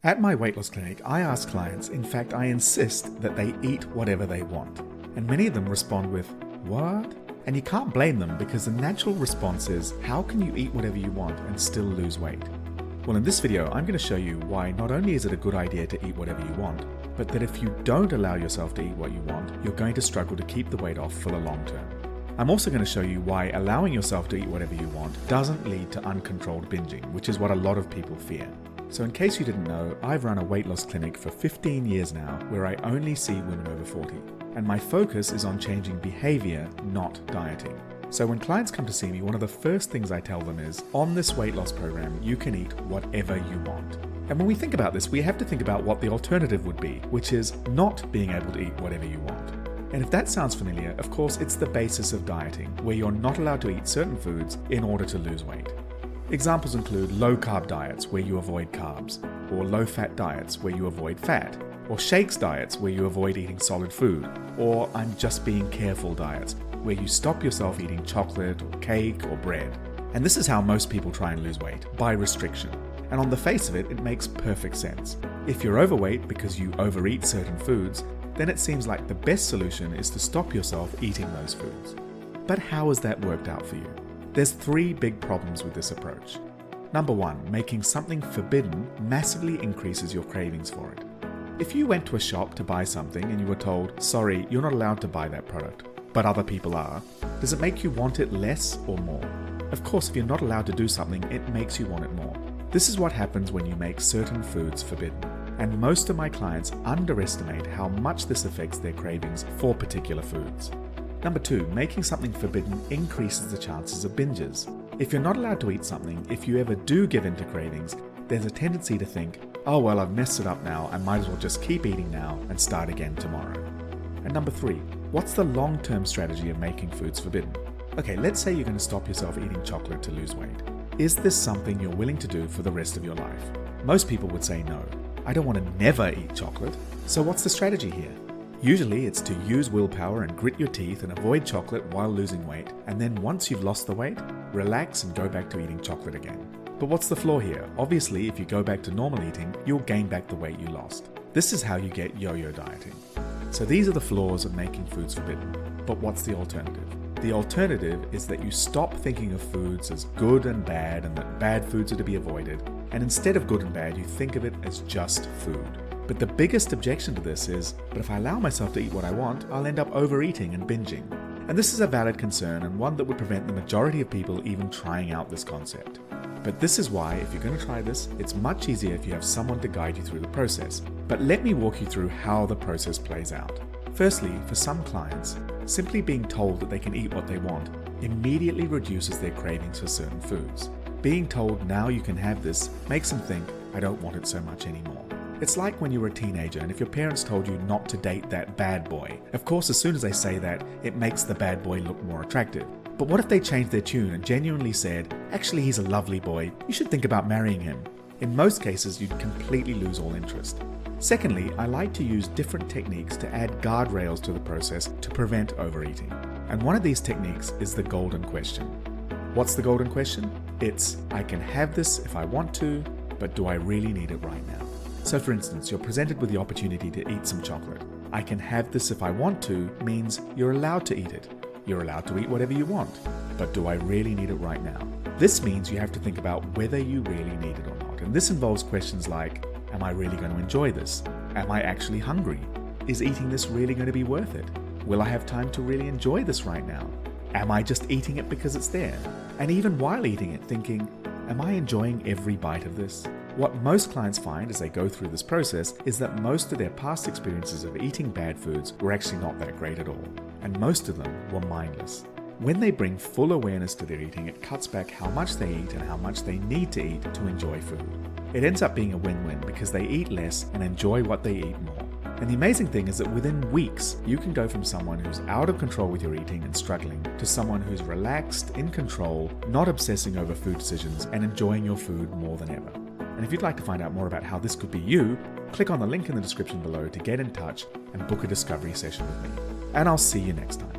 At my weight loss clinic, I ask clients, in fact I insist, that they eat whatever they want. And many of them respond with, "What?" And you can't blame them because the natural response is, how can you eat whatever you want and still lose weight? Well, in this video, I'm going to show you why not only is it a good idea to eat whatever you want, but that if you don't allow yourself to eat what you want, you're going to struggle to keep the weight off for the long term. I'm also going to show you why allowing yourself to eat whatever you want doesn't lead to uncontrolled binging, which is what a lot of people fear. So in case you didn't know, I've run a weight loss clinic for 15 years now where I only see women over 40. And my focus is on changing behavior, not dieting. So when clients come to see me, one of the first things I tell them is, on this weight loss program, you can eat whatever you want. And when we think about this, we have to think about what the alternative would be, which is not being able to eat whatever you want. And if that sounds familiar, of course, it's the basis of dieting, where you're not allowed to eat certain foods in order to lose weight. Examples include low-carb diets where you avoid carbs, or low-fat diets where you avoid fat, or shakes diets where you avoid eating solid food, or I'm just being careful diets where you stop yourself eating chocolate or cake or bread. And this is how most people try and lose weight, by restriction. And on the face of it, it makes perfect sense. If you're overweight because you overeat certain foods, then it seems like the best solution is to stop yourself eating those foods. But how has that worked out for you? There's 3 big problems with this approach. Number 1, making something forbidden massively increases your cravings for it. If you went to a shop to buy something and you were told, sorry, you're not allowed to buy that product, but other people are, does it make you want it less or more? Of course, if you're not allowed to do something, it makes you want it more. This is what happens when you make certain foods forbidden. And most of my clients underestimate how much this affects their cravings for particular foods. Number 2, making something forbidden increases the chances of binges. If you're not allowed to eat something, if you ever do give in to cravings, there's a tendency to think, oh well, I've messed it up now, I might as well just keep eating now and start again tomorrow. And number 3, what's the long-term strategy of making foods forbidden? Okay, let's say you're going to stop yourself eating chocolate to lose weight. Is this something you're willing to do for the rest of your life? Most people would say no. I don't want to never eat chocolate. So what's the strategy here? Usually it's to use willpower and grit your teeth and avoid chocolate while losing weight, and then once you've lost the weight, relax and go back to eating chocolate again. But what's the flaw here? Obviously, if you go back to normal eating, you'll gain back the weight you lost. This is how you get yo-yo dieting. So these are the flaws of making foods forbidden. But what's the alternative? The alternative is that you stop thinking of foods as good and that bad foods are to be avoided, and instead of good and bad, you think of it as just food. But the biggest objection to this is, but if I allow myself to eat what I want, I'll end up overeating and binging. And this is a valid concern and one that would prevent the majority of people even trying out this concept. But this is why, if you're going to try this, it's much easier if you have someone to guide you through the process. But let me walk you through how the process plays out. Firstly, for some clients, simply being told that they can eat what they want immediately reduces their cravings for certain foods. Being told now you can have this makes them think, I don't want it so much anymore. It's like when you were a teenager and if your parents told you not to date that bad boy. Of course, as soon as they say that, it makes the bad boy look more attractive. But what if they changed their tune and genuinely said, actually he's a lovely boy, you should think about marrying him? In most cases, you'd completely lose all interest. Secondly, I like to use different techniques to add guardrails to the process to prevent overeating. And one of these techniques is the golden question. What's the golden question? It's, I can have this if I want to, but do I really need it right now? So for instance, you're presented with the opportunity to eat some chocolate. I can have this if I want to means you're allowed to eat it. You're allowed to eat whatever you want, but do I really need it right now? This means you have to think about whether you really need it or not. And this involves questions like, am I really going to enjoy this? Am I actually hungry? Is eating this really going to be worth it? Will I have time to really enjoy this right now? Am I just eating it because it's there? And even while eating it, thinking, am I enjoying every bite of this? What most clients find as they go through this process is that most of their past experiences of eating bad foods were actually not that great at all, and most of them were mindless. When they bring full awareness to their eating, it cuts back how much they eat and how much they need to eat to enjoy food. It ends up being a win-win because they eat less and enjoy what they eat more. And the amazing thing is that within weeks, you can go from someone who's out of control with your eating and struggling to someone who's relaxed, in control, not obsessing over food decisions, and enjoying your food more than ever. And if you'd like to find out more about how this could be you, click on the link in the description below to get in touch and book a discovery session with me. And I'll see you next time.